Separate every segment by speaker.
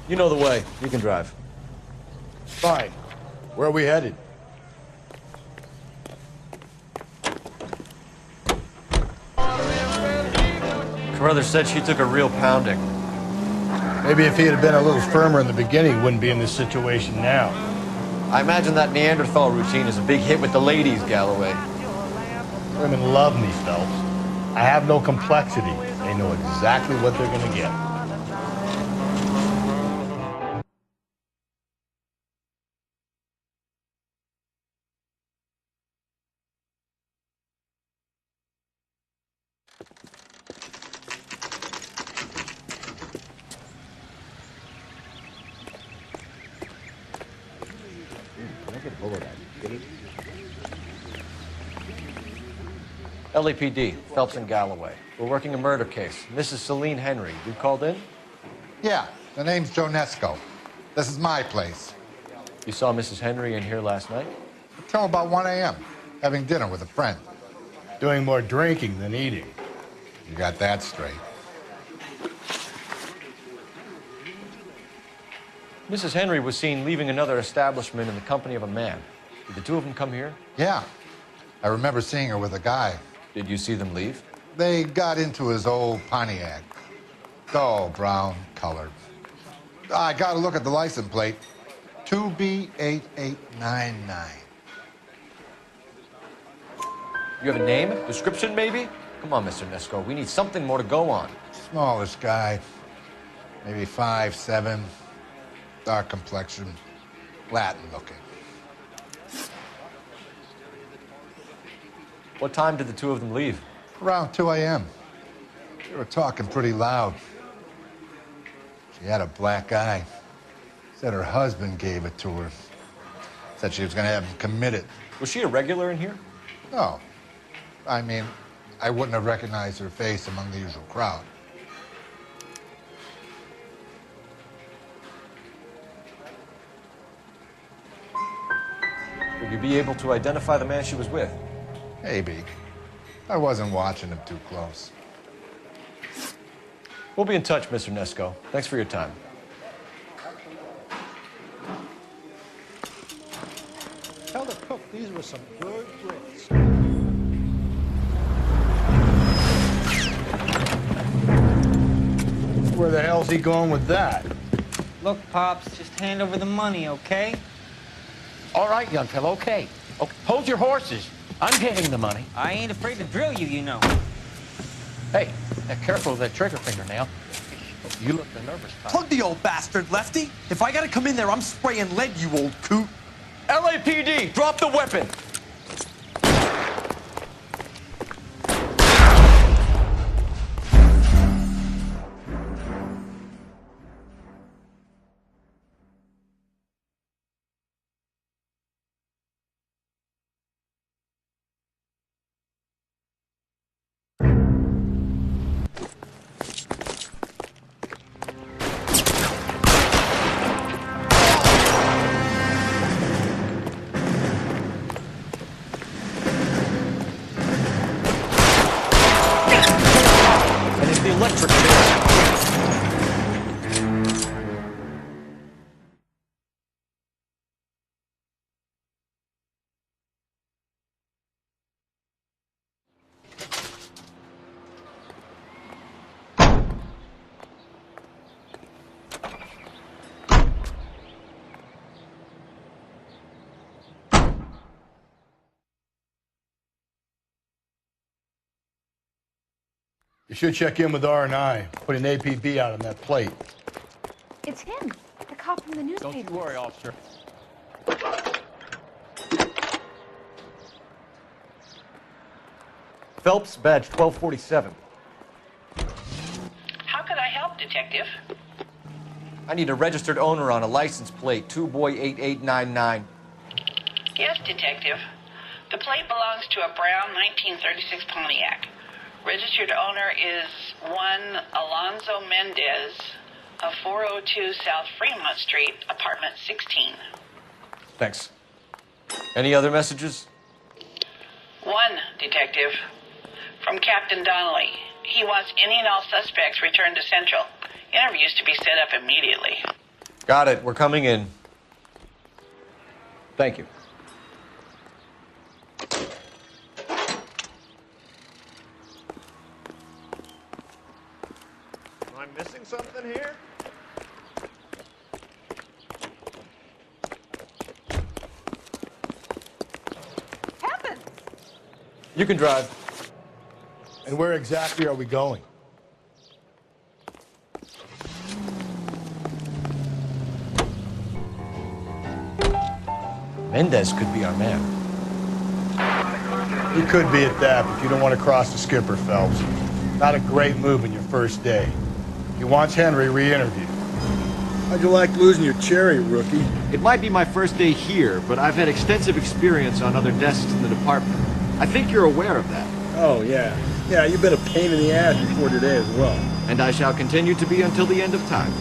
Speaker 1: You know the way. You can drive.
Speaker 2: Fine. Where are we headed?
Speaker 1: Carruthers said she took a real pounding.
Speaker 2: Maybe if he had been a little firmer in the beginning, he wouldn't be in this situation now.
Speaker 1: I imagine that Neanderthal routine is a big hit with the ladies, Galloway.
Speaker 2: Women love me, Phelps. I have no complexity. They know exactly what they're gonna get.
Speaker 1: LAPD, Phelps and Galloway. We're working a murder case. Mrs. Celine Henry, you called in?
Speaker 3: Yeah, the name's Jonesco. This is my place.
Speaker 1: You saw Mrs. Henry in here last night?
Speaker 3: Until about 1 a.m., having dinner with a friend.
Speaker 2: Doing more drinking than eating.
Speaker 3: You got that straight.
Speaker 1: Mrs. Henry was seen leaving another establishment in the company of a man. Did the two of them come here?
Speaker 3: Yeah, I remember seeing her with a guy.
Speaker 1: Did you see them leave?
Speaker 3: They got into his old Pontiac. Dull brown color. I got to look at the license plate. 2B8899.
Speaker 1: You have a name? Description, maybe? Come on, Mr. Nesco. We need something more to go on.
Speaker 3: Smallish guy. Maybe 5'7". Dark complexion. Latin looking.
Speaker 1: What time did the two of them leave?
Speaker 3: Around 2 a.m. They were talking pretty loud. She had a black eye. Said her husband gave it to her. Said she was going to have him committed.
Speaker 1: Was she a regular in here?
Speaker 3: No. I mean, I wouldn't have recognized her face among the usual crowd.
Speaker 1: Would you be able to identify the man she was with?
Speaker 3: Maybe. I wasn't watching him too close.
Speaker 1: We'll be in touch, Mr. Nesco. Thanks for your time.
Speaker 2: Tell the cook these were some good grits. Where the hell's he going with that?
Speaker 4: Look, Pops, just hand over the money, okay?
Speaker 5: All right, young fellow, okay. Hold your horses. I'm handing the money.
Speaker 4: I ain't afraid to drill you, you know.
Speaker 5: Hey, careful of that trigger finger now. You look the nervous type.
Speaker 6: Plug the old bastard, Lefty. If I gotta come in there, I'm spraying lead, you old coot.
Speaker 1: LAPD, drop the weapon! Electric chair.
Speaker 2: You should check in with R&I. Put an APB out on that plate.
Speaker 7: It's him, the cop from the newspaper.
Speaker 5: Don't you worry, officer.
Speaker 1: Phelps, badge 1247.
Speaker 8: How could I help, Detective?
Speaker 1: I need a registered owner on a license plate, 2boy8899.
Speaker 8: Yes, Detective. The plate belongs to a brown 1936 Pontiac. Registered owner is one Alonzo Mendez of 402 South Fremont Street, apartment 16.
Speaker 1: Thanks. Any other messages?
Speaker 8: One, Detective. From Captain Donnelly. He wants any and all suspects returned to Central. Interviews to be set up immediately.
Speaker 1: Got it. We're coming in. Thank you.
Speaker 2: Am I missing something here?
Speaker 7: Heavens!
Speaker 1: You can drive.
Speaker 2: And where exactly are we going?
Speaker 1: Mendez could be our man.
Speaker 2: He could be at that, but you don't want to cross the skipper, Phelps. Not a great move in your first day. He wants Henry re-interviewed.
Speaker 9: How'd you like losing your cherry, rookie?
Speaker 10: It might be my first day here, but I've had extensive experience on other desks in the department. I think you're aware of that.
Speaker 9: Oh, yeah. Yeah, you've been a pain in the ass before today as well.
Speaker 10: And I shall continue to be until the end of time.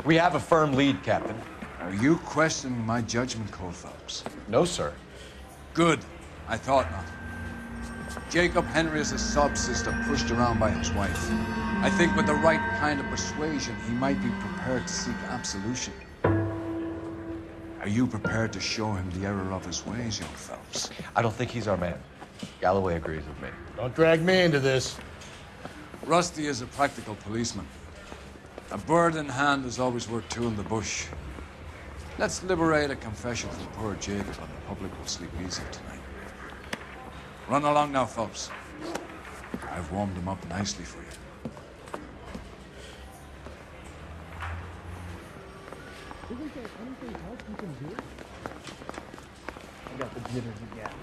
Speaker 1: We have a firm lead, Captain.
Speaker 11: Are you questioning my judgment call, Phelps?
Speaker 1: No, sir.
Speaker 11: Good. I thought not. Jacob Henry is a sub-sister pushed around by his wife. I think with the right kind of persuasion, he might be prepared to seek absolution. Are you prepared to show him the error of his ways, young Phelps?
Speaker 1: I don't think he's our man. Galloway agrees with me.
Speaker 2: Don't drag me into this.
Speaker 11: Rusty is a practical policeman. A bird in hand is always worth two in the bush. Let's liberate a confession from poor Jacob, and the public will sleep easy tonight. Run along now, Phelps. I've warmed them up nicely for you.
Speaker 9: Isn't there anything else you can do? I got the jitters again.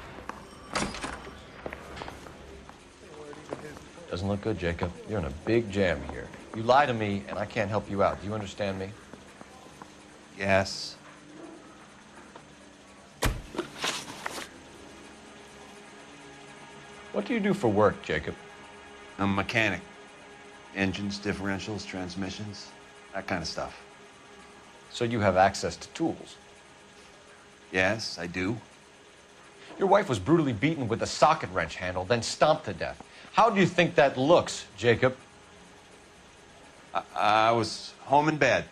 Speaker 1: Doesn't look good, Jacob. You're in a big jam here. You lie to me, and I can't help you out. Do you understand me?
Speaker 10: Yes.
Speaker 1: What do you do for work, Jacob?
Speaker 10: I'm a mechanic. Engines, differentials, transmissions, that kind of stuff.
Speaker 1: So you have access to tools?
Speaker 10: Yes, I do.
Speaker 1: Your wife was brutally beaten with a socket wrench handle, then stomped to death. How do you think that looks, Jacob?
Speaker 10: I was home in bed.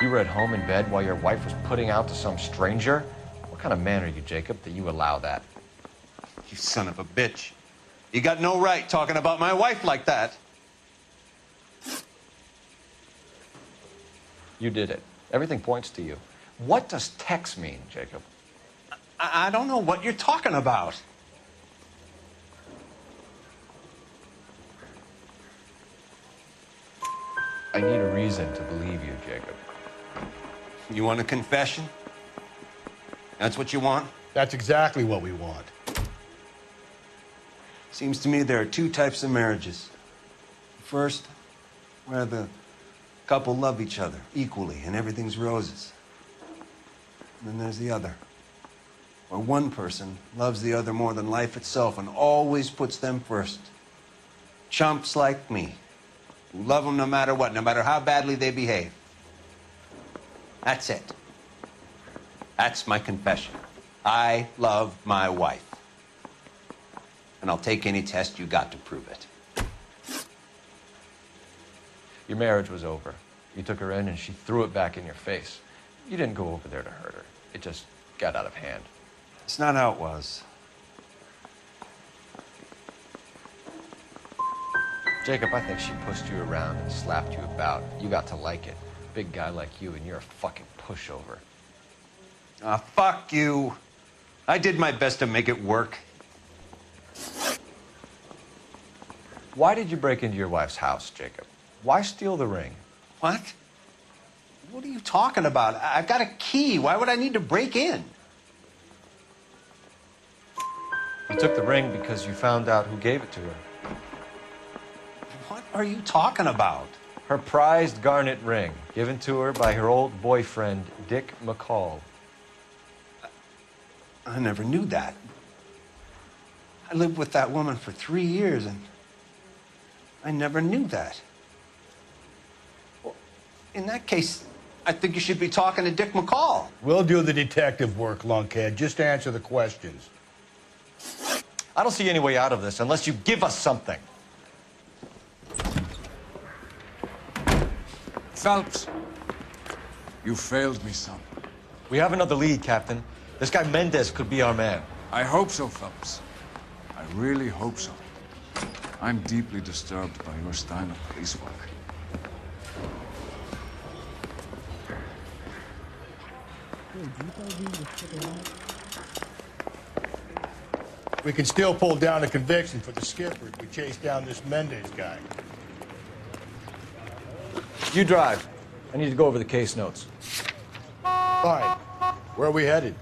Speaker 1: You were at home in bed while your wife was putting out to some stranger? What kind of man are you, Jacob, that you allow that?
Speaker 10: You son of a bitch. You got no right talking about my wife like that.
Speaker 1: You did it. Everything points to you. What does Tex mean, Jacob?
Speaker 10: I don't know what you're talking about.
Speaker 1: I need a reason to believe you, Jacob.
Speaker 10: You want a confession? That's what you want?
Speaker 2: That's exactly what we want.
Speaker 10: Seems to me there are two types of marriages. First, where the couple love each other equally and everything's roses. And then there's the other, where one person loves the other more than life itself and always puts them first. Chumps like me, who love them no matter what, no matter how badly they behave. That's it. That's my confession. I love my wife. And I'll take any test you got to prove it.
Speaker 1: Your marriage was over. You took her in and she threw it back in your face. You didn't go over there to hurt her. It just got out of hand.
Speaker 10: It's not how it was.
Speaker 1: Jacob, I think she pushed you around and slapped you about. You got to like it. Big guy like you, and you're a fucking pushover.
Speaker 10: Ah, fuck you. I did my best to make it work.
Speaker 1: Why did you break into your wife's house, Jacob? Why steal the ring?
Speaker 10: What? What are you talking about? I've got a key. Why would I need to break in?
Speaker 1: You took the ring because you found out who gave it to her.
Speaker 10: What are you talking about?
Speaker 1: Her prized garnet ring, given to her by her old boyfriend, Dick McCall.
Speaker 10: I never knew that. I lived with that woman for 3 years, and I never knew that. Well, in that case, I think you should be talking to Dick McCall.
Speaker 2: We'll do the detective work, lunkhead. Just answer the questions.
Speaker 1: I don't see any way out of this unless you give us something.
Speaker 11: Phelps, you failed me, son.
Speaker 1: We have another lead, Captain. This guy Mendez could be our man.
Speaker 11: I hope so, Phelps. I really hope so. I'm deeply disturbed by your style of police work.
Speaker 2: We can still pull down a conviction for the skipper if we chase down this Mendez guy.
Speaker 1: You drive. I need to go over the case notes.
Speaker 2: Fine. Where are we headed?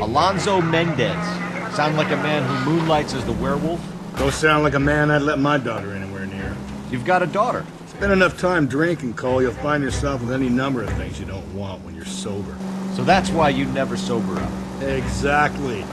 Speaker 1: Alonzo Mendez. Sound like a man who moonlights as the werewolf?
Speaker 2: Don't sound like a man I'd let my daughter anywhere near.
Speaker 1: You've got a daughter.
Speaker 2: Spend enough time drinking, Cole, you'll find yourself with any number of things you don't want when you're sober.
Speaker 1: So that's why you never sober up.
Speaker 2: Exactly.